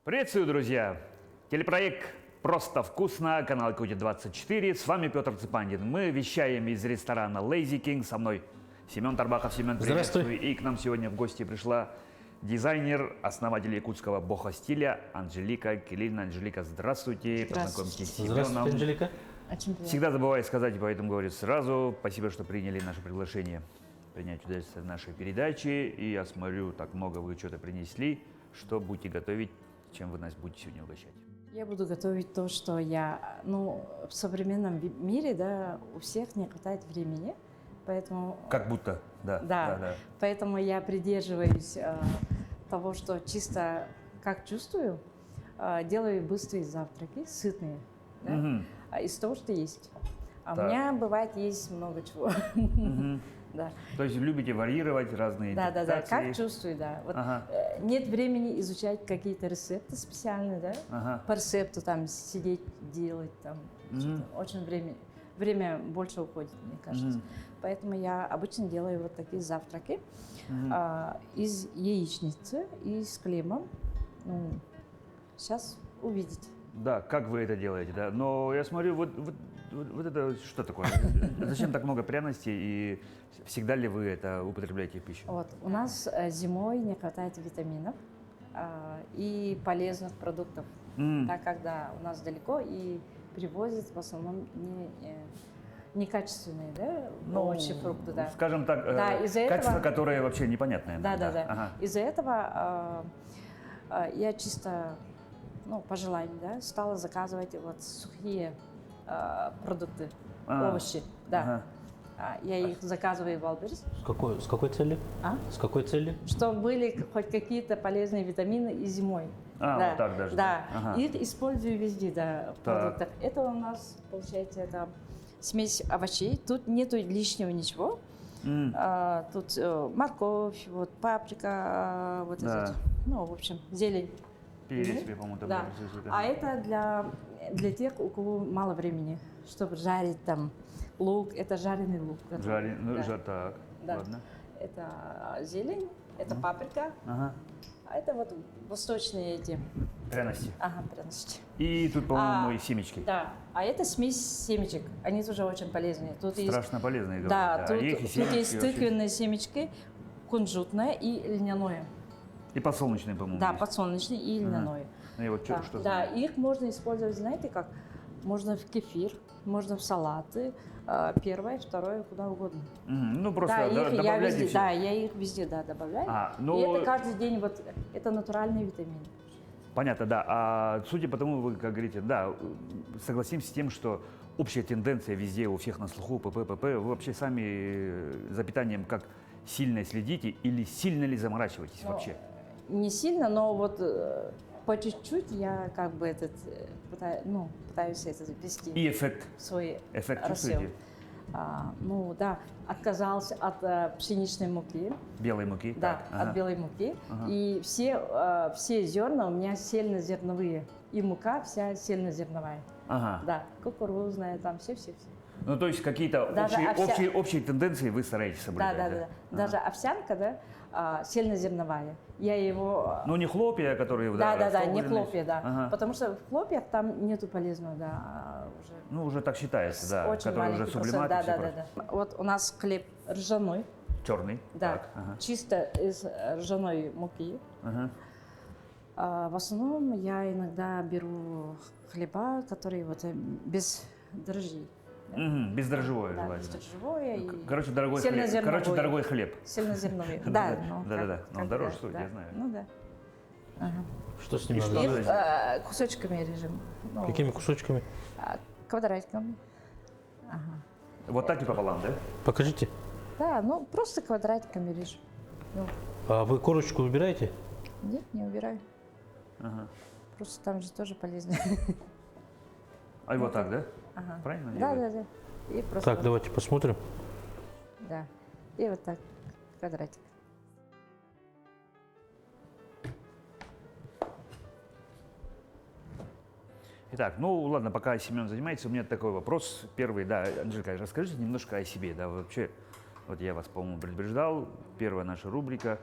Приветствую, друзья! Телепроект «Просто вкусно», канал Кути-24. С вами Петр Цыпандин. Мы вещаем из ресторана Lazy King. Со мной Семен Тарбаков. Семен, приветствую. И к нам сегодня в гости пришла дизайнер, основатель якутского бохо-стиля Анжелика Килина. Анжелика, здравствуйте. Познакомьтесь с Семеном. Здравствуйте, Анжелика. Всегда забываю сказать, поэтому говорю сразу. Спасибо, что приняли наше приглашение принять участие в нашей передаче. И я смотрю, так много вы что-то принесли. Что будете готовить? Чем вы нас будете сегодня угощать? Я буду готовить то, что я, в современном мире, да, у всех не хватает времени, поэтому... Как будто, да. Да. Поэтому я придерживаюсь того, что чисто как чувствую, делаю быстрые завтраки, сытные, да, из того, что есть. А у меня бывает есть много чего. Да. То есть любите варьировать разные Да, как чувствую, да. Вот, нет времени изучать какие-то рецепты специальные, да, по рецепту там сидеть, делать, там, очень время больше уходит, мне кажется. Поэтому я обычно делаю вот такие завтраки из яичницы и с хлебом. Сейчас увидите. Да, как вы это делаете, да. Но я смотрю, вот это что такое? Зачем так много пряностей и всегда ли вы это употребляете в пищу? Вот, у нас зимой не хватает витаминов и полезных продуктов, так как да, у нас далеко и привозят в основном некачественные, да, овощи, фрукты, да. Скажем так, да, качество, которое вообще непонятное. Да. Из-за этого я чисто, по желанию, да, стала заказывать вот сухие продукты, овощи, да. Я их заказываю в Wildberries. С какой целью? С какой целью? Чтобы были хоть какие-то полезные витамины и зимой. Да. Вот так даже. Да. Их использую везде, да, в продуктах. Это у нас, получается, это смесь овощей. Тут нету лишнего ничего. Тут морковь, вот паприка, вот эти, в общем, зелень. Перец, по-моему, там. Да. А это для тех, у кого мало времени, чтобы жарить там лук. Это жареный лук. Так, ладно. Это зелень, это паприка. А это вот восточные эти... Пряности. Пряности. И тут, по-моему, и семечки. Да, а это смесь семечек. Они тоже очень полезные. Тут Страшно полезные, говорят. Да, тут есть тыквенные семечки, кунжутное и льняное. И подсолнечные, по-моему. Да, подсолнечное и льняное. Да, их можно использовать, знаете как? Можно в кефир, можно в салаты, первое, второе, куда угодно. Просто добавляйте все. Да, я их везде добавляю. И это каждый день, вот, это натуральные витамины. Понятно, да. А судя по тому, вы, как говорите, да, согласимся с тем, что общая тенденция везде, у всех на слуху, ПП, вы вообще сами за питанием как сильно следите или сильно ли заморачиваетесь вообще? Не сильно, но вот по чуть-чуть я как бы пытаюсь это ввести. И эффект? Свой Эффект рассел. чувствуете? Отказался от пшеничной муки. Белой муки? Да, от белой муки. И все зерна у меня цельнозерновые. И мука вся цельнозерновая. Да, кукурузная, там все. То есть какие-то общие тенденции вы стараетесь соблюдать? Да. Даже овсянка, да, цельнозерновая. Я его... не хлопья, которые... Да, не хлопья, да. Потому что в хлопьях там нету полезного, да, уже... уже так считается, да, очень который уже сублимат. Да. Вот у нас хлеб ржаной. Черный? Да, чисто из ржаной муки. В основном я иногда беру хлеба, которые вот без дрожжей. Бездрожжевое желательно. Бездрожжевое. Короче, дорогой хлеб. Цельнозерновый. Да. Он дороже стоит, я знаю. Что с ним надо делать? Кусочками режем. Какими кусочками? Квадратиками. Вот так и пополам, да? Покажите. Да, просто квадратиками режем. А вы корочку убираете? Нет, не убираю. Просто там же тоже полезно. И вот так, да? Правильно? Да. И просто так, давайте посмотрим. Да. И вот так, квадратик. Итак, ладно, пока Семен занимается, у меня такой вопрос. Первый, да, Анжелика, расскажите немножко о себе, да, вообще, вот я вас, по-моему, предупреждал, первая наша рубрика.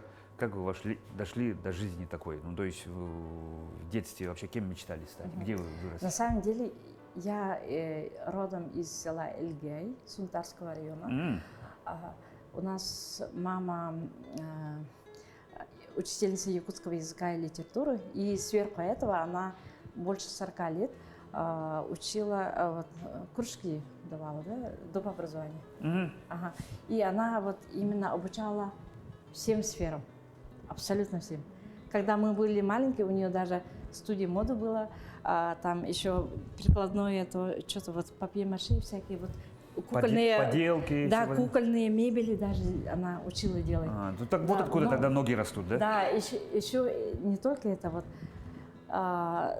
как вы дошли до жизни такой? Ну, то есть в детстве вообще кем мечтали стать? Где вы выросли? На самом деле я родом из села Эльгей, Сунтарского района. У нас мама учительница якутского языка и литературы, и сверху этого она больше 40 лет учила, кружки давала, да, доп. Образование. И она вот именно обучала всем сферам, абсолютно всем. Когда мы были маленькие, у нее даже студия моды была, там еще прикладное, это что-то вот папье-маше всякие вот кукольные поделки. Да, кукольные мебели даже она учила делать. Ну так вот откуда тогда ноги растут, да? Да, еще не только это вот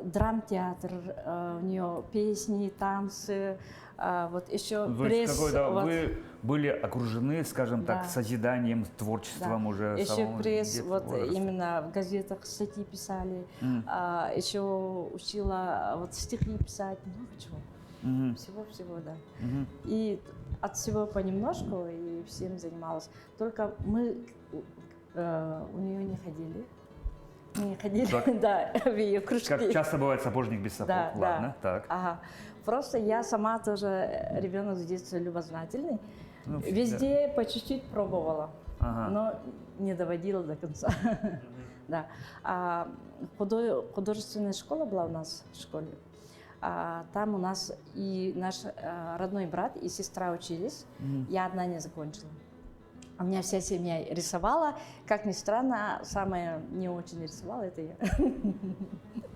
драмтеатр, у нее песни, танцы, вот еще Ну, пресс. Вот, вы были окружены, скажем так, Да. созиданием, творчеством уже. Еще самого пресс, детского вот возраста. именно в газетах статьи писали, еще учила вот стихи писать, много чего. Всего-всего, да. И от всего понемножку и всем занималась. Только мы у нее не ходили. Не ходили, Так. да, в ее кружки. Как часто бывает сапожник без сапог. Да, Ладно, да. так. Ага. Просто я сама тоже ребенок с детства любознательный. Ну, Везде по чуть-чуть пробовала, Ага. но не доводила до конца. Да. Художественная школа была у нас в школе. Там у нас и наш родной брат и сестра учились. Я одна не закончила. У меня вся семья рисовала. Как ни странно, самая не очень рисовала это я.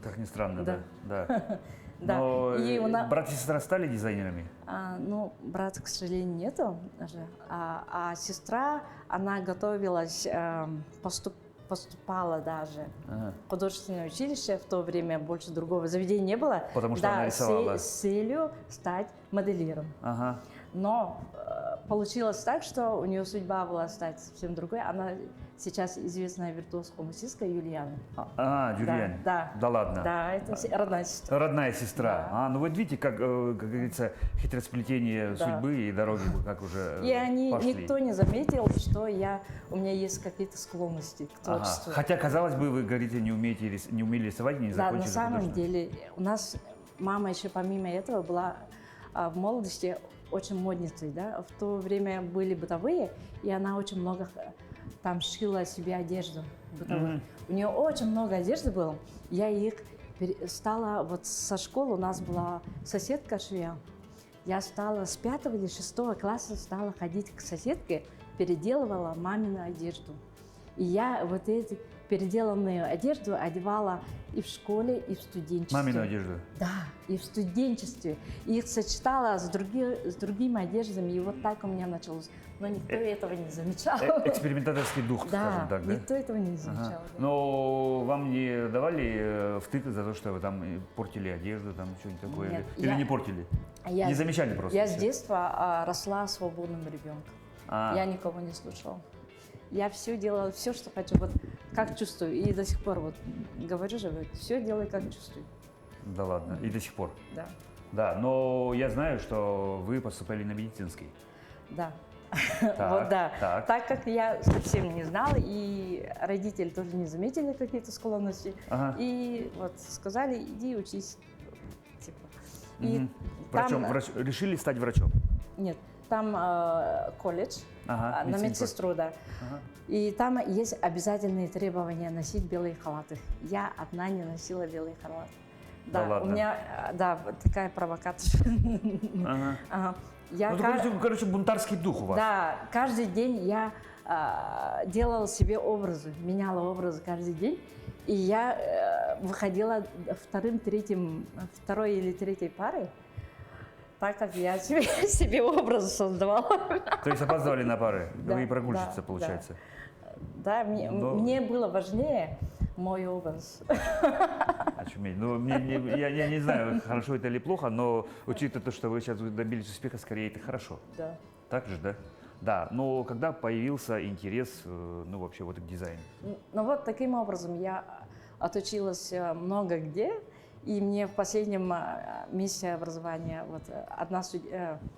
Как ни странно, да. Да. Да. Да. Но И у нас- брат и сестра стали дизайнерами? Ну, брата, к сожалению, нету даже. А сестра, она готовилась, поступала даже Ага. в художественное училище. В то время больше другого заведения не было. Потому что да, она рисовала. С целью стать моделиром. Ага. Но получилось так, что у нее судьба была стать совсем другой. Она сейчас известная виртуоз-хомусистка Юлиана. Юлиан. Да. Да ладно. Да, это родная сестра. Родная сестра. Да. Ну вы видите, как говорится, хитросплетение Да. судьбы и дороги как уже И они, пошли. никто не заметил, что у меня есть какие-то склонности к Ага. творчеству. Хотя, казалось бы, вы говорите, не умели рисовать, не Да, закончили на самом художественное. деле у нас мама еще помимо этого была в молодости очень модницей, да. В то время были бытовые, и она очень много там шила себе одежду бытовую. У нее очень много одежды было. Я их стала, вот со школы у нас была соседка швея. Я стала с 5 или 6 класса стала ходить к соседке, переделывала мамину одежду. И я вот эти переделанную одежду одевала и в школе, и в студенчестве. Мамину одежду. Да, и в студенчестве. И их сочетала с другими одеждами, и вот так у меня началось. Но никто этого не замечал. Экспериментаторский дух, скажем так, да? никто этого не замечал. Ага. Да. Но вам не давали втык за то, что вы там портили одежду, там что-нибудь такое? Нет, Или я- не портили? Я Не с- замечали просто? Я с всё? детства росла свободным ребенком. Я никого не слушала. Я все делала, все, что хочу, вот как чувствую. И до сих пор вот говорю же, все делай, как чувствую. Да ладно, и до сих пор. Да, Да, но я знаю, что вы поступали на медицинский. да. Так, Вот да. так. Так как я совсем не знала, и родители тоже не заметили какие-то склонности, Ага. и вот сказали, иди учись. Типа. И Мгм. там, Решили стать врачом? нет, там колледж Ага, на медицинский. медсестру, да. Ага. И там есть обязательные требования носить белые халаты. Я одна не носила белый халат. Да Да, ладно? у меня, да, вот такая провокация. Ага. Ага. Я Ну, короче, бунтарский дух у вас. Да, каждый день я делала себе образы, меняла образы каждый день. И я выходила второй или третьей парой, так как я себе образы создавала. То есть опаздывали на пары? Да, Вы прогульщица, да, получается. Да, Но- мне было важнее мой образ. Очуметь. Ну, я не знаю, хорошо это или плохо, но учитывая то, что вы сейчас добились успеха, скорее это хорошо. Да. Так же, да? Да, но когда появился интерес, ну, вообще вот к дизайну? Ну вот таким образом я отучилась много где, И мне в последнем месяце образования вот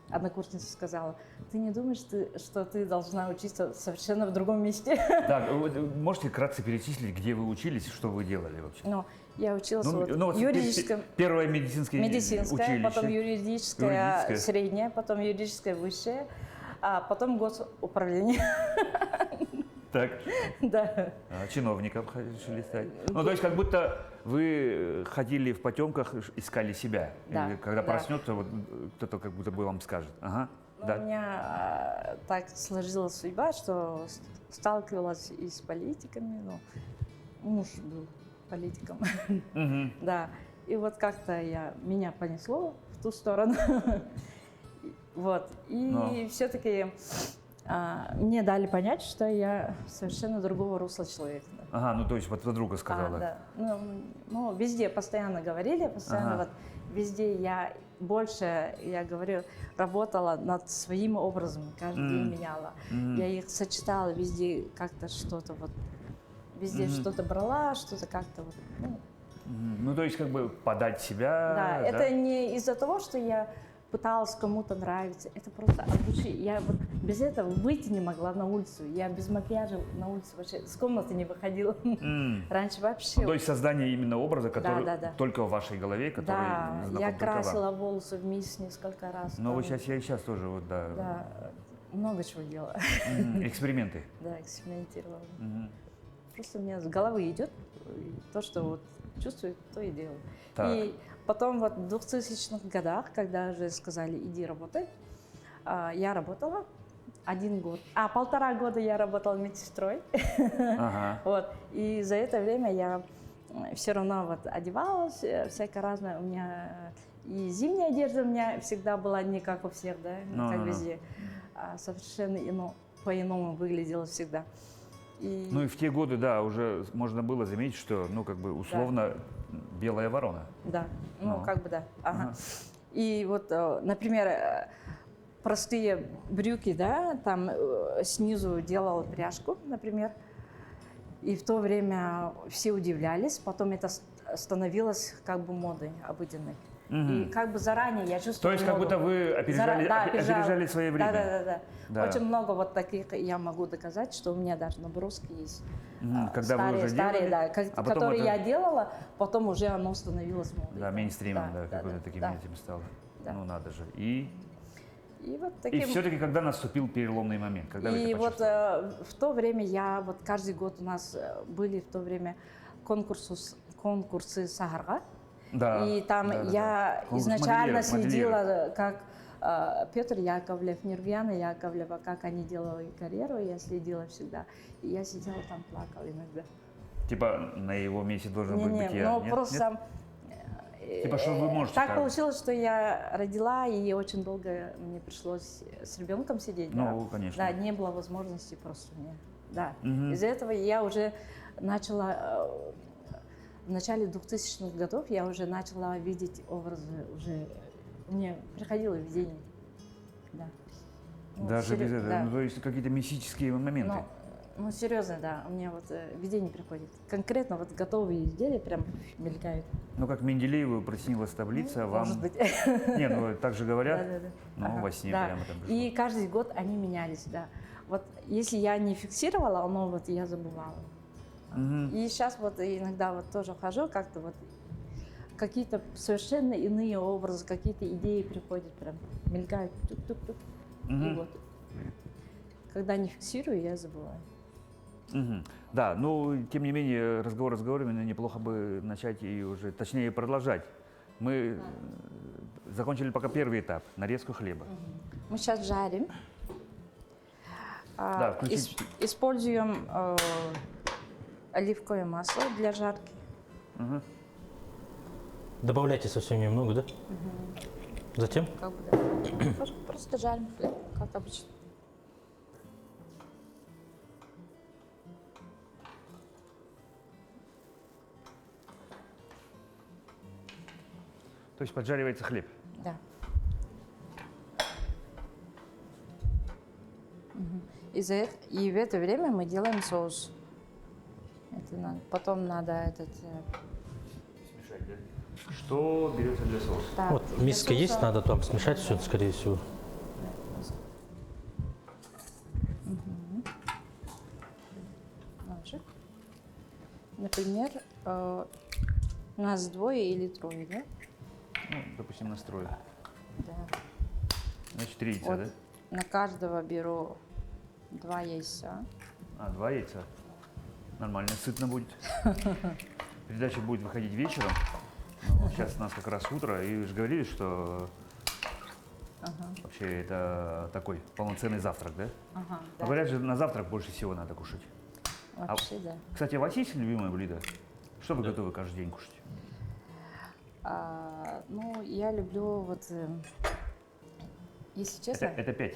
однокурсница сказала: ты не думаешь, что ты должна учиться совершенно в другом месте? Так, можете кратко перечислить, где вы учились и что вы делали вообще? Ну, я училась вот в юридическом... Первое медицинское училище. Потом юридическое среднее, потом юридическое высшее, а потом госуправление. Так. Да. Чиновников решили стать. Ну, то есть как будто вы ходили в потемках, искали себя. Да. И когда проснется, вот кто-то как будто бы вам скажет. Ага. Да. У меня так сложилась судьба, что сталкивалась и с политиками. Ну, муж был политиком. Да. И вот как-то меня понесло в ту сторону. Вот. И все-таки мне дали понять, что я совершенно другого русла человек. Ага, ну то есть вот подруга сказала. Да. Ну, везде постоянно говорили, постоянно вот везде я говорю, работала над своим образом, каждый день меняла. Я их сочетала, везде как-то что-то вот, везде что-то брала, что-то как-то вот. Ну то есть как бы подать себя. Да, это не из-за того, что я пыталась кому-то нравиться, это просто от души. Я вот без этого выйти не могла на улицу. Я без макияжа на улицу вообще с комнаты не выходила. Раньше вообще. Ну, то есть создание именно образа, который да. только в вашей голове, который знаком я только красила вам. волосы вместе несколько раз. Ну, я и сейчас тоже, вот, да. Да, много чего делала. Эксперименты. Да, экспериментировала. Просто у меня с головы идет то, что вот чувствую, то и делаю. И потом вот в 2000-х годах, когда уже сказали, иди работай, я работала 1 год. 1,5 года я работала медсестрой. Вот. И за это время я все равно вот одевалась, всякое разное. У меня и зимняя одежда у меня всегда была не как у всех, да, не как везде. Совершенно по-иному выглядела всегда. Ну и в те годы, да, уже можно было заметить, что, ну, как бы условно белая ворона. Да, как бы да. Ага. И вот, например, простые брюки, да, там снизу делала пряжку, например, и в то время все удивлялись, потом это становилось как бы модой обыденной. И как бы заранее я чувствовала. То есть как будто вы опережали свое время. Да. Очень много вот таких я могу доказать, что у меня даже наброски есть. Когда вы уже старые, делали, да, которые я делала, потом уже оно становилось модой. Да, мейнстримом, да, какой-то таким этим стало. Да. Ну надо же. И вот таким... И все-таки когда наступил переломный момент? Когда вы это почувствовали? Вот в то время вот каждый год у нас были в то время конкурсы Сахарга. Да, и там я изначально следила, как Петр Яковлев, Нургияна Яковлева, как они делали карьеру, я следила всегда. И я сидела там, плакала иногда. Типа на его месте должен быть я? Ну просто... Типа, что вы можете? Так получилось, что я родила, и очень долго мне пришлось с ребенком сидеть. Ну, конечно. Да, не было возможности просто мне. Да. Из-за этого я уже начала... В начале 2000-х годов я уже начала видеть образы, уже мне приходило видение. Да. Даже без этого? Да. Ну, то есть какие-то мистические моменты? Ну, серьезно, да. У меня вот видение приходит. Конкретно вот готовые изделия прям мелькают. Ну, как Менделееву приснилась таблица, вам... Может быть. Не, ну, так же говорят. Да. Ну, во сне прямо там пришло. И каждый год они менялись, да. Вот если я не фиксировала, оно вот я забывала. И сейчас вот иногда вот тоже хожу, как-то вот какие-то совершенно иные образы, какие-то идеи приходят, прям мелькают, тук-тук-тук. И вот, когда не фиксирую, я забываю. Да, ну, тем не менее, разговорами, но неплохо бы начать и уже, точнее, продолжать. Мы закончили пока первый этап, нарезку хлеба. Мы сейчас жарим. Да, используем оливковое масло для жарки. Добавляйте совсем немного, да? Затем? Как бы, да. Просто жарим хлеб, как обычно. То есть поджаривается хлеб? Да. И в это время мы делаем соус. Потом надо смешать, да? что берется для соуса? Да, Вот для миска есть, соуса- надо там смешать все, скорее всего. Ножик. Например, у нас двое или трое, да? Ну, допустим, настрой. Да. Значит, 3 яйца, Вот да? на каждого беру 2 яйца. А, 2 яйца. Нормально, сытно будет. Передача будет выходить вечером. Ну, сейчас у нас как раз утро, и вы же говорили, что вообще это такой полноценный завтрак, да? Ага, А говорят же, на завтрак больше всего надо кушать. вообще, да. Кстати, у вас есть любимое блюдо? Что вы готовы каждый день кушать? Ну, я люблю вот, если честно, Это 5.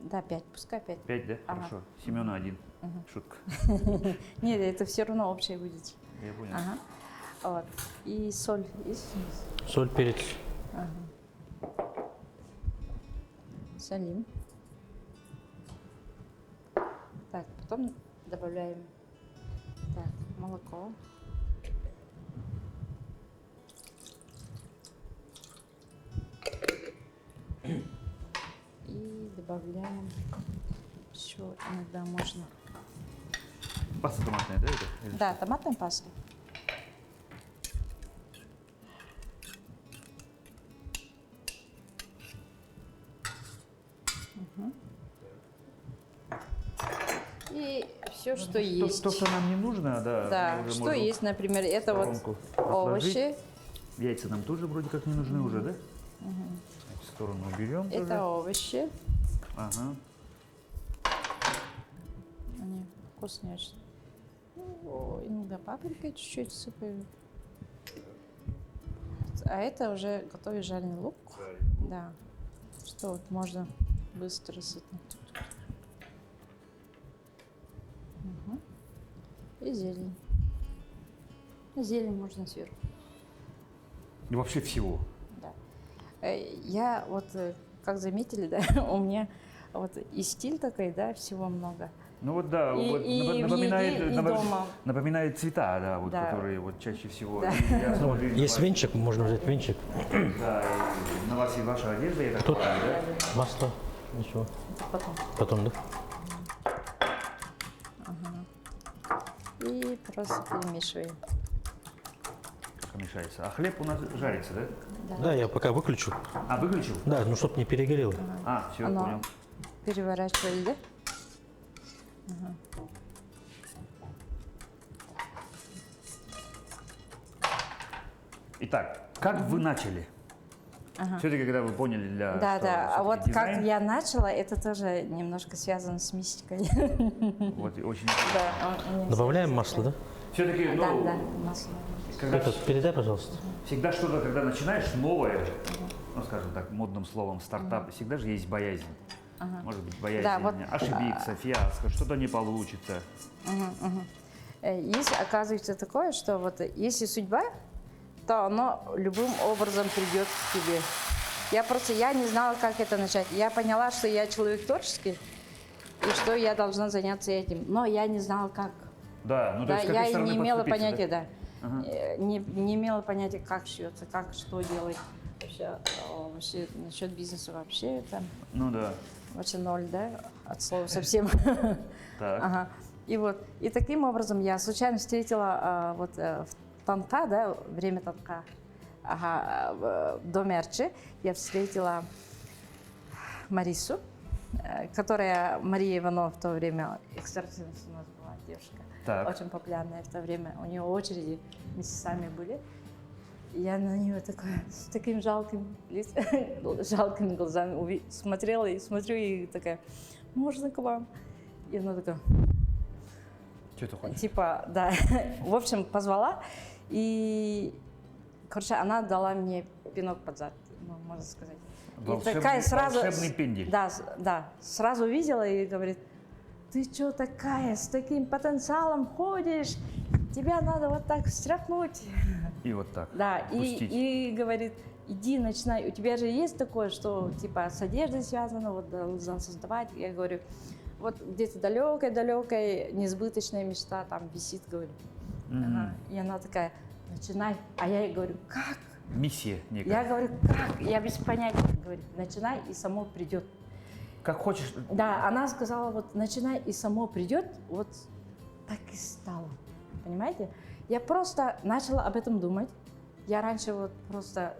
да, 5, пускай 5. 5, да? Ага. Хорошо. Семена 1. Шутка. Нет, это все равно общее будет. Я понял. Ага. Вот. И соль есть? Соль, перец. Солим. Так, потом добавляем так, молоко. И добавляем еще иногда можно. Паста томатная, да? Это? Или Да, томатная паста. И все, что есть. То, что нам не нужно, да. Да, мы уже что можем есть, например, это вот воронку овощи, отложить. Яйца нам тоже вроде как не нужны уже, да? В сторону уберем тоже. это овощи. Ага. Они вкусные очень. Ну, иногда паприкой чуть-чуть сыпаю. А это уже готовый жареный лук. Да. Что вот можно быстро сытнуть. И зелень. Зелень можно сверху. И вообще всего. Да. Я вот, как заметили, да, у меня вот и стиль такой, да, всего много. Ну вот да, И- вот и в напоминает, еде, и дома. напоминает цвета, да, вот, Да. которые вот чаще всего. Да. И я Ну, смотрю, есть на венчик, можно взять венчик. вас- Да, и на вас и ваша одежда, я так Тут понимаю, да? масло, ничего. Потом. Потом, да? И просто перемешиваем. Помешается. А хлеб у нас жарится, да? Да, я пока выключу. А, выключил? Да, ну чтоб не перегорело. А, все, Оно понял. переворачивали, да? Итак, как вы начали? Все-таки, когда вы поняли, Да, что да. А вот всё-таки как дизайн, я начала, это тоже немножко связано с мистикой. вот и очень. Да, у меня Добавляем масло, да? Все-таки, ну, Да, да, масло. когда Это передай, пожалуйста. всегда что-то, когда начинаешь новое, ну, скажем так, модным словом, стартап, всегда же есть боязнь. Может быть, боязнь Да, вот, ошибиться, фиаско, что-то не получится. Есть, оказывается, такое, что вот если судьба, то оно любым образом придет к тебе. Я не знала, как это начать. Я поняла, что я человек творческий, и что я должна заняться этим. Но я не знала, как. Да, ну то Да, есть с я какой и стороны не имела подступиться, понятия, да? да. Не имела понятия, как шьется, как что делать. Вообще насчет бизнеса вообще там Ну да. вообще ноль, да, от слова совсем. Так. Ага. И вот, и таким образом я случайно встретила в Танка, да, время Танка, в доме Арчи, я встретила Марису, которая, Мария Иванова в то время, экстрасенс у нас была девушка, Так. очень популярная в то время, у нее очереди месяцами были. И я на нее такая, с таким жалкими глазами смотрела и смотрю, и такая, можно к вам? И она такая, Что ты хочешь? типа, да, в общем, позвала, и, короче, она дала мне пинок под зад, ну, можно сказать. И такая сразу, волшебный пендель. да, сразу увидела и говорит, ты что такая, с таким потенциалом ходишь, тебя надо вот так встряхнуть. И вот так. Да, Пустить. и говорит, иди, начинай. У тебя же есть такое, что типа с одеждой связано, вот должен создавать. Я говорю, вот где-то далекая, несбыточная мечта там висит, говорю. Ага. И она такая, начинай. А я ей говорю, как? миссия некая. Я говорю, как? Я без понятия. Говорит, начинай и само придет. Как хочешь. Да, она сказала, вот начинай и само придет, вот так и стало. Понимаете? Я просто начала об этом думать. Я раньше вот просто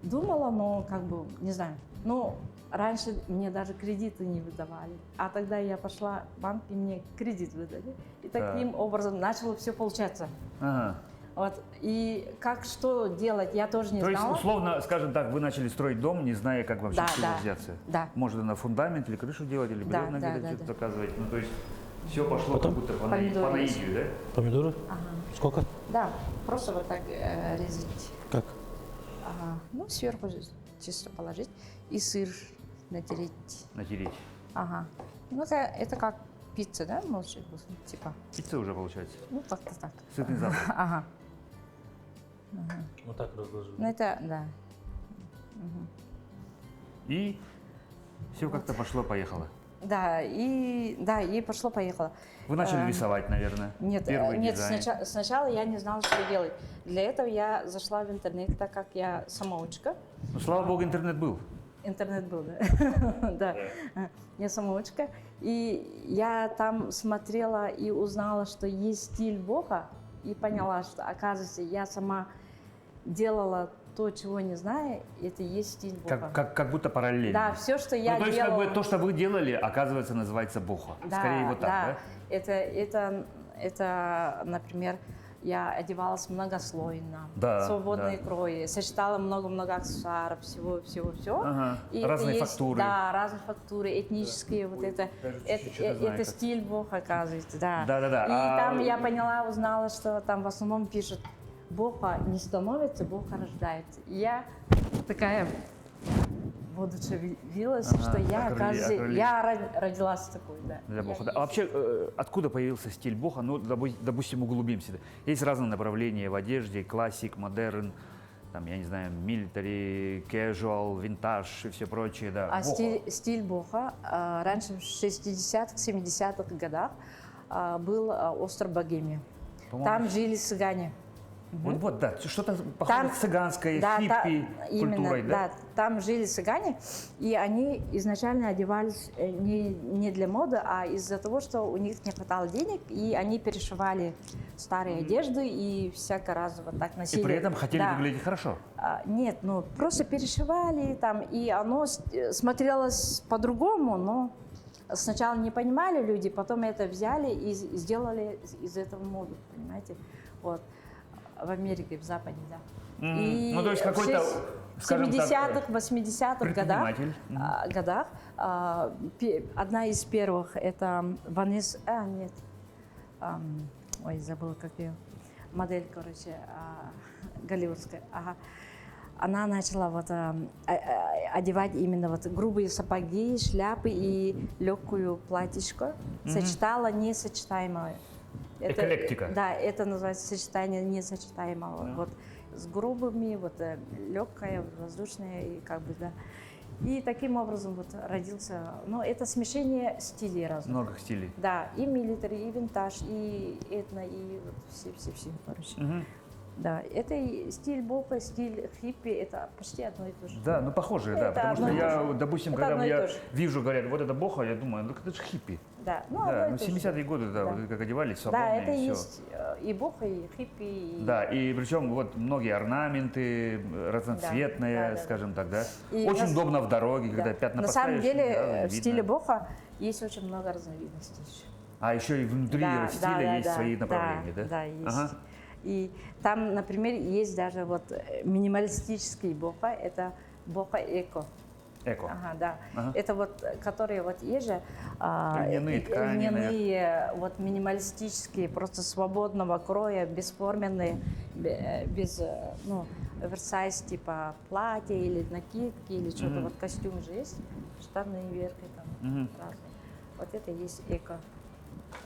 думала, но как бы, не знаю, ну, раньше мне даже кредиты не выдавали. А тогда я пошла в банк, и мне кредит выдали. И таким образом начало все получаться. Ага. Вот. И как что делать, я тоже не То знала. есть, условно, скажем так, вы начали строить дом, не зная, как вообще Да, все да, взяться. да. Может, на фундамент или крышу делать, или Да, бревна да, где-то да, что-то да. заказывать. Ну, то есть, все пошло Потом? как будто по Помидоры наитию, да? Помидоры? Ага. Сколько? Да, просто вот так резать. Как? Ага. Ну, сверху чисто положить и сыр натереть. Натереть. Ага. Ну, это как пицца, да, может быть, типа? Пицца уже получается. Ну, как-то так. Сытный завтрак. Ага. Вот так разложили. Ну, это, да. И все как-то пошло-поехало. Да, и пошло-поехало. Вы начали рисовать, наверное. Нет, Первый нет, дизайн. сначала я не знала, что делать. Для этого я зашла в интернет, так как я самоучка. Ну, слава богу, интернет был. Интернет был, да. Да. Я самоучка. И я там смотрела и узнала, что есть стиль Бога, и поняла, что, оказывается, я сама делала то, чего не знаю, это и есть стиль Бога. Как будто параллельно. Да, все, что я Ну, то есть, делала. как бы, то, что вы делали, оказывается, называется Бога. Да, Скорее вот так, да? Это, например, я одевалась многослойно, Да, свободные да. крои, сочетала много-много аксессуаров, всего. Ага, И разные это есть, фактуры. Да, разные фактуры, этнические, вот это, даже чуть-чуть знаю, это как. стиль Бог, оказывается, да. Да-да-да. И там я поняла, узнала, что там в основном пишут, Бога не становится, Бога рождается. И я такая воодушевилась, что я, оказывается, я родилась такой, да. Для Бога. Я Да. А вообще, откуда появился стиль Бога? Ну, допустим, углубимся. Есть разные направления в одежде, классик, модерн, там, я не знаю, милитари, casual, винтаж и все прочее, да. А Бога. стиль Боха раньше в 60-х, 70-х годах был остров Богемия. По-моему, Там жили цыгане. Вот, да, что-то похоже с цыганской, хиппи культурой, да? Да, там жили цыгане, и они изначально одевались не для моды, а из-за того, что у них не хватало денег, и они перешивали старые одежды и всяко разного так носили. И при этом хотели Да. выглядеть хорошо. Нет, ну просто перешивали там, и оно смотрелось по-другому, но сначала не понимали люди, потом это взяли и сделали из этого моду, понимаете? Вот. В Америке, в Западе, да. И Ну, то есть какой-то, в скажем так, 70-х, 80-х предприниматель. годах одна из первых это Ванесса, ой, забыла, как ее, модель, короче, голливудская. Ага. Она начала вот одевать именно вот грубые сапоги, шляпы и легкую платьишко, сочетала несочетаемое. Эклектика. Да, это называется сочетание несочетаемого. Да. Вот с грубыми, вот легкое, воздушное и как бы, да. И таким образом вот родился, ну, это смешение стилей разных. Много стилей. Да, и милитари, и винтаж, и этно, и вот все, короче. Да, это и стиль Бога, стиль хиппи, это почти одно и то же. Да, ну похожие, да, Это потому что одно и то я, же. допустим, Это когда одно и я то же. вижу, говорят, вот это Бога, я думаю, ну это же хиппи. Да, ну, Да, одно ну и то же. 70-е годы, да, Да. вот как одевались, Да, свободные, это и все. есть и Бога, и хиппи, и... Да, и причем вот многие орнаменты, разноцветные, да, да. скажем так, да. И Очень на- удобно в дороге, Да. когда пятна На самом поставишь, деле да, в видно. стиле Бога есть очень много разновидностей. А еще и внутри Да, стиля да, есть да, свои да, направления, да? Да, есть. Ага. И там, например, есть даже вот минималистический Бога, это Бога эко. Эко. Ага, да. Ага. Это вот, которые вот есть же Льняные ткани, льняные, вот минималистические, просто свободного кроя, бесформенные, без, ну, оверсайз типа платья или накидки или что-то, вот костюм же есть, штаны, верхи там разные. Вот это и есть эко.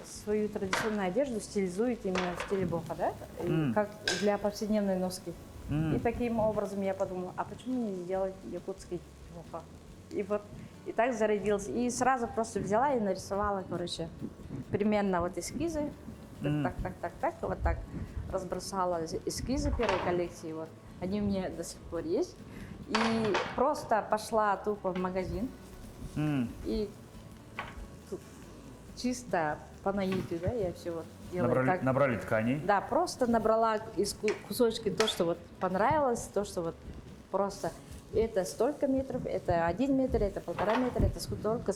Свою традиционную одежду стилизует именно в стиле Бога, да? И как для повседневной носки. И таким образом я подумала, а почему не сделать якутский Бога? И вот и так зародилась. И сразу просто взяла и нарисовала, короче, примерно вот эскизы. Так, вот так разбросала эскизы первой коллекции. Вот. Они у меня до сих пор есть. И просто пошла тупо в магазин. И тут чисто по наитию, да, я все вот делаю. Набрали тканей. Да, просто набрала из кусочки то, что вот понравилось, то, что вот просто это столько метров, это 1 метр, это 1,5 метра, это столько.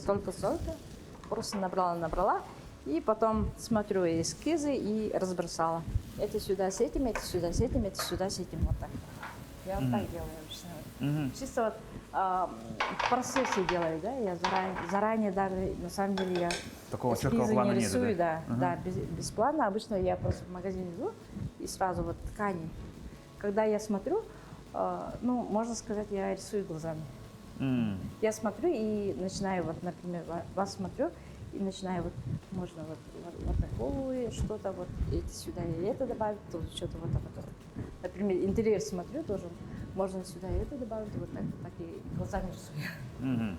Просто набрала. И потом смотрю эскизы и разбросала. Это сюда с этим, это сюда с этим, это сюда с этим. Вот так. Я вот так делаю обычно. Чисто вот в процессе делаю, да, я заранее даже, на самом деле, я Такого четкого эскизы плана не нет, рисую, да? да, без плана. Обычно я просто в магазин иду и сразу вот ткани. Когда я смотрю, ну, можно сказать, я рисую глазами. Я смотрю и начинаю, вот, например, вас смотрю, и начинаю вот, можно вот такое что-то, вот эти сюда и это добавить, тут что-то вот так. Например, интерьер смотрю тоже, можно сюда и это добавить, вот так и глазами рисую.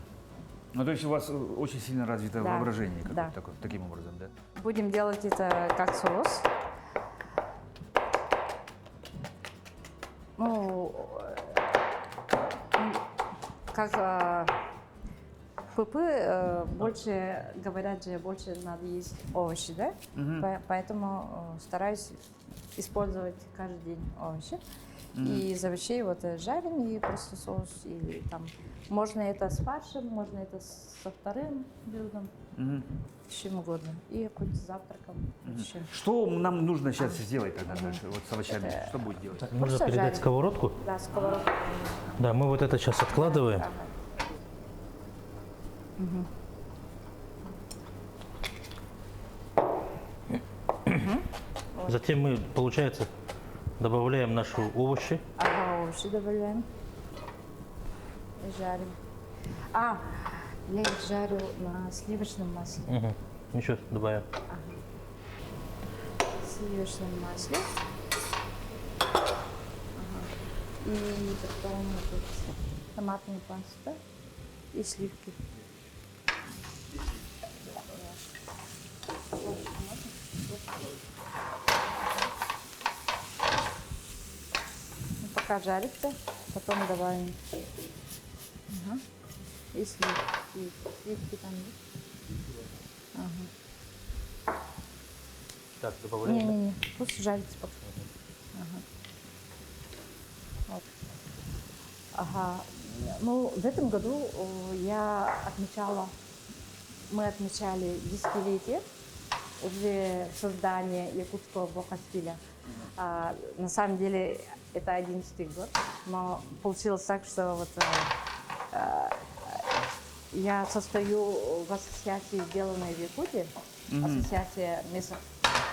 Ну, то есть у вас очень сильно развито Да, воображение, да. таким образом, да? Будем делать это как соус. Ну, как ПП больше, говорят же, больше надо есть овощи, да? Поэтому стараюсь использовать каждый день овощи. И из овощей вот жарим и просто соус. Или там, можно это с фаршем, можно это со вторым блюдом, с чем угодно. И хоть с завтраком. Еще. Что нам нужно сейчас сделать тогда дальше, вот с овощами? Что будет делать? Так, нужно Просто передать жарить. сковородку. Да, сковородку. Да, мы вот это сейчас откладываем. Ага. Затем мы, получается, добавляем наши овощи. Ага, овощи добавляем. И жарим. Я их жарю на сливочном масле. Еще добавим. Сливочном масле. И потом тут томатная паста и сливки. Ну, пока жарится, потом добавим. И сливки. Сливки там есть. Так, добавляем. Не, пусть жарится пока. Вот. Ну, в этом году мы отмечали десятилетие уже создания якутского бохостиля. На самом деле это 11-й год, но получилось так, что вот я состою в ассоциации «Сделанной в Якутии», ассоциация местных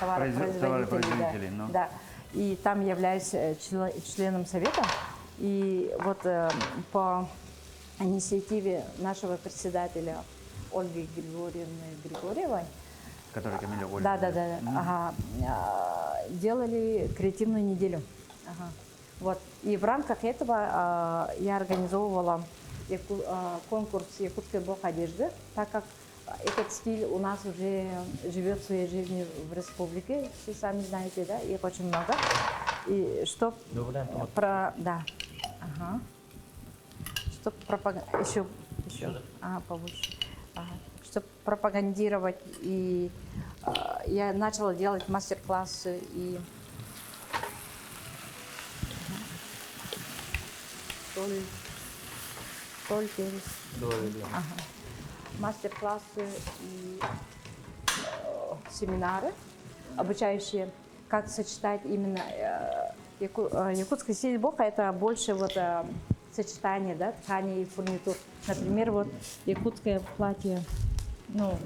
товаропроизводителей. Да. И там являюсь членом совета. И вот по инициативе нашего председателя Ольги Григорьевны Григорьевой, Который Камиля Ольга. делали креативную неделю. Вот. И в рамках этого я организовывала конкурс якутской бог-одежды, так как этот стиль у нас уже живет своей жизнью в республике, все сами знаете, да, их очень много. И чтоб еще побольше. Чтобы пропагандировать, и я начала делать мастер-классы и мастер-классы и семинары, обучающие, как сочетать именно якутский стиль боха. Это больше вот сочетание, да, тканей и фурнитур. Например, вот якутское платье, ну,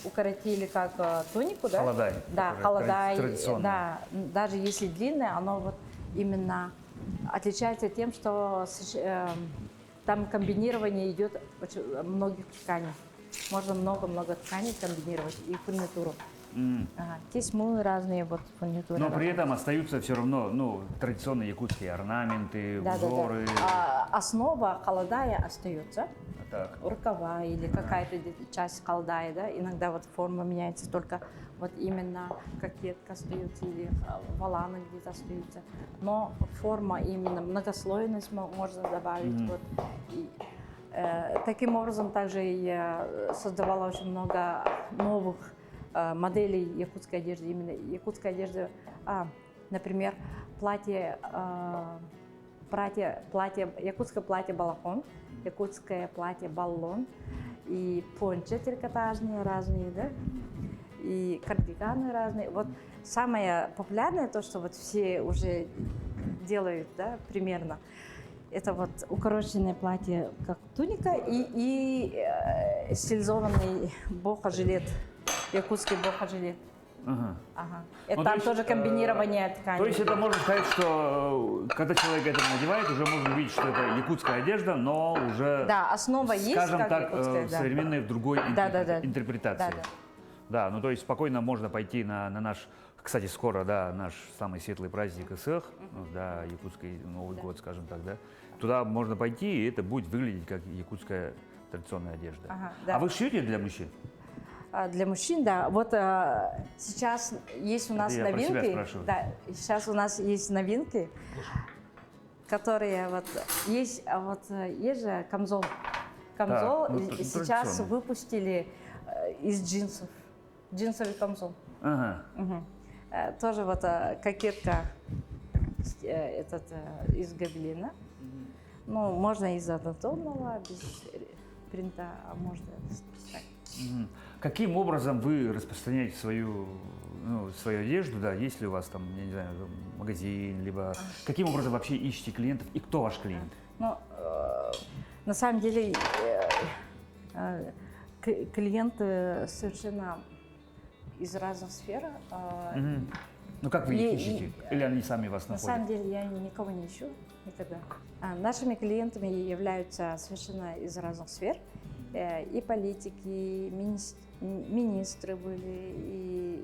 укоротили как тунику, да? Халадай. Да, халадай. Традиционное. Да, даже если длинное, оно вот именно отличается тем, что там комбинирование идет многих тканей. Можно много-много тканей комбинировать и фурнитуру. Тесьмы разные, вот фурнитуры. Но при этом остаются все равно, ну, традиционные якутские орнаменты, узоры. Основа халадая остается. Так. Рукава или какая-то часть халдая, да, иногда вот форма меняется, только вот именно кокетка остается или воланы где-то остаются. Но форма именно, многослойность можно добавить. Вот. И, таким образом также я создавала очень много новых моделей якутской одежды. Именно якутская одежда, например, якутское платье балахон, якутское платье баллон и пончо трикотажные разные, да, и кардиганы разные. Вот самое популярное, то, что вот все уже делают, да, примерно, это вот укороченное платье, как туника, и стилизованный боха-жилет, якутский боха-жилет. Ага. Ага. Это Ну, там есть, тоже комбинирование тканей. То есть это можно сказать, что когда человек это надевает, уже можно увидеть, что это якутская одежда, но уже, Да, основа есть, скажем как так, якутская, да. современной в другой Да. интерпретации. Да. Да, ну то есть спокойно можно пойти на наш, кстати, скоро, да, наш самый светлый праздник Исэх, да, якутский Новый год, скажем так, да. Туда можно пойти, и это будет выглядеть как якутская традиционная одежда. Ага, да. А вы шьете для мужчин? Для мужчин, да. Вот сейчас есть у нас Это я про себя новинки. спрашиваю. Да, сейчас у нас есть новинки, которые вот есть, есть же камзол. Камзол ну, и сейчас традиционный. выпустили из джинсов, джинсовый камзол. Ага. Тоже вот кокетка из гобелена. Ну, можно из однотонного, без принта, а можно так. Каким образом вы распространяете свою одежду, да, есть ли у вас там, я не знаю, магазин, либо каким образом вообще ищете клиентов и кто ваш клиент? Ну, на самом деле клиенты совершенно из разных сфер. Ну как вы их ищете? Или они сами вас На находят? самом деле я никого не ищу никогда. Нашими клиентами являются совершенно из разных сфер. И политики, министры были,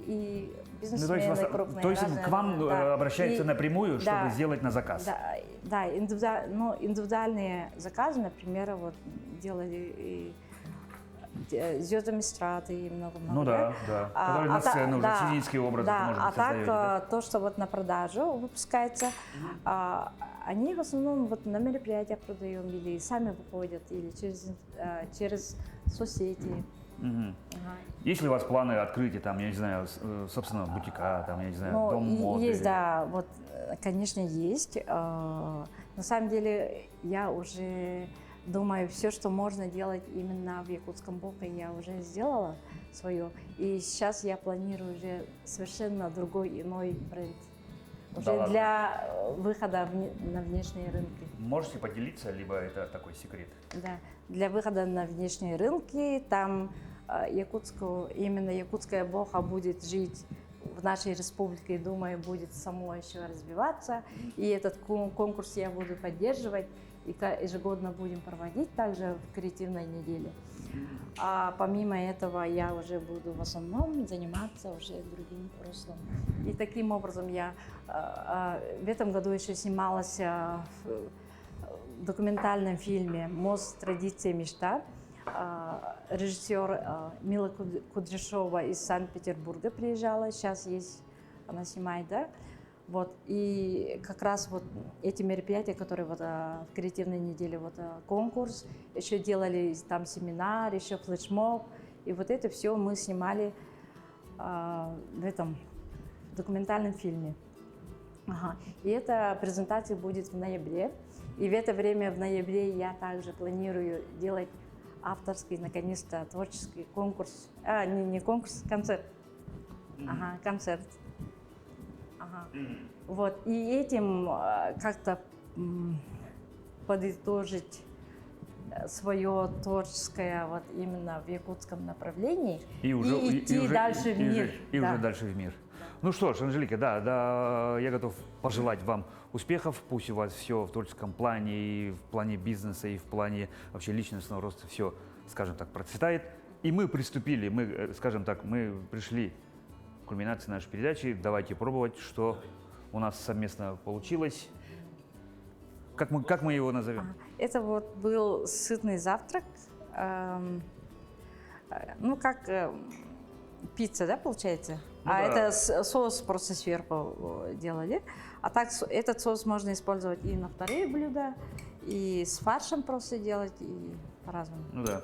и бизнесмены крупные. То есть разные, к вам да. обращаются И- напрямую, чтобы да, сделать на заказ? Да, индивидуальные заказы, например, вот делали и звездами эстрады и много-много. Ну да. Которые на сцену уже, сценический образ, да, может быть, а создаете, да? так, то, что вот на продажу выпускается, они в основном вот на мероприятиях продаем, или сами выходят, или через соцсети. Ага. Есть ли у вас планы открытия, там, я не знаю, собственного бутика, там, я не знаю, Ну, дом моды? есть, да, вот, конечно, есть. На самом деле, я уже думаю, все, что можно делать именно в якутском боке, я уже сделала свое. И сейчас я планирую уже совершенно другой, иной бренд. Уже ладно? для выхода на внешние рынки. Можете поделиться, либо это такой секрет? Да, для выхода на внешние рынки, там именно якутская боха будет жить в нашей республике, думаю, будет само еще развиваться. И этот конкурс я буду поддерживать. И ежегодно будем проводить также в креативной неделе. А помимо этого я уже буду в основном заниматься уже другим руслом. И таким образом я в этом году еще снималась в документальном фильме «Мост, традиция, мечта». Режиссер Мила Кудряшова из Санкт-Петербурга приезжала, сейчас есть, она снимает, да? Вот, и как раз вот эти мероприятия, которые вот в креативной неделе, вот конкурс, еще делали там семинар, еще флешмоб, и вот это все мы снимали в этом документальном фильме. Ага. И эта презентация будет в ноябре, и в это время в ноябре я также планирую делать авторский, наконец-то, творческий конкурс, не конкурс, концерт. Ага, концерт. Ага. Вот, и этим как-то подытожить свое творческое вот именно в якутском направлении и идти дальше в мир. Уже дальше в мир. Ну что ж, Анжелика, да, я готов пожелать вам успехов. Пусть у вас все в творческом плане, и в плане бизнеса, и в плане вообще личностного роста все, скажем так, процветает. И мы приступили, мы пришли к кульминации нашей передачи. Давайте пробовать, что у нас совместно получилось. Как мы его назовем? Это вот был сытный завтрак. Ну, как пицца, да, получается? Ну а да. это соус просто сверху делали. А так этот соус можно использовать и на вторые блюда, и с фаршем просто делать, и по-разному. Ну да.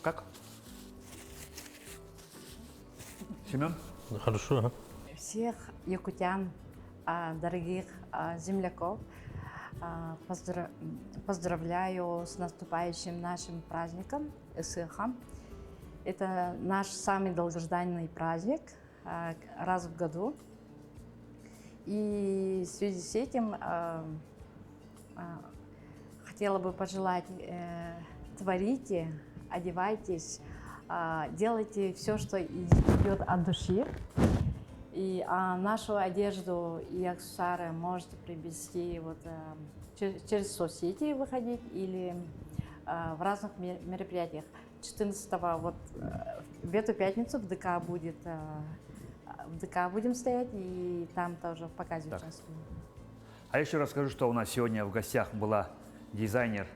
Как? Семен? Да, хорошо, ага. Всех якутян, дорогих земляков, поздравляю с наступающим нашим праздником Исыхом. Это наш самый долгожданный праздник раз в году. И в связи с этим хотела бы пожелать, творите, одевайтесь, делайте все, что идет от души. И нашу одежду и аксессуары можете приобрести вот, через соцсети выходить или в разных мероприятиях. 14-го вот, в эту пятницу в ДК будет, в ДК будем стоять, и там тоже в показе участвуем. А я еще расскажу, что у нас сегодня в гостях была дизайнер,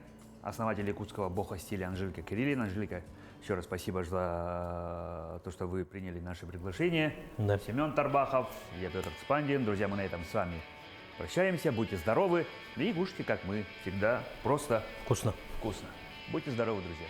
основатель якутского бохо-стиля Анжелика Кириллина. Анжелика, еще раз спасибо за то, что вы приняли наше приглашение. Да. Семен Тарбахов, я Петр Цыпандин. Друзья, мы на этом с вами прощаемся. Будьте здоровы и кушайте, как мы, всегда просто Вкусно. вкусно. Будьте здоровы, друзья.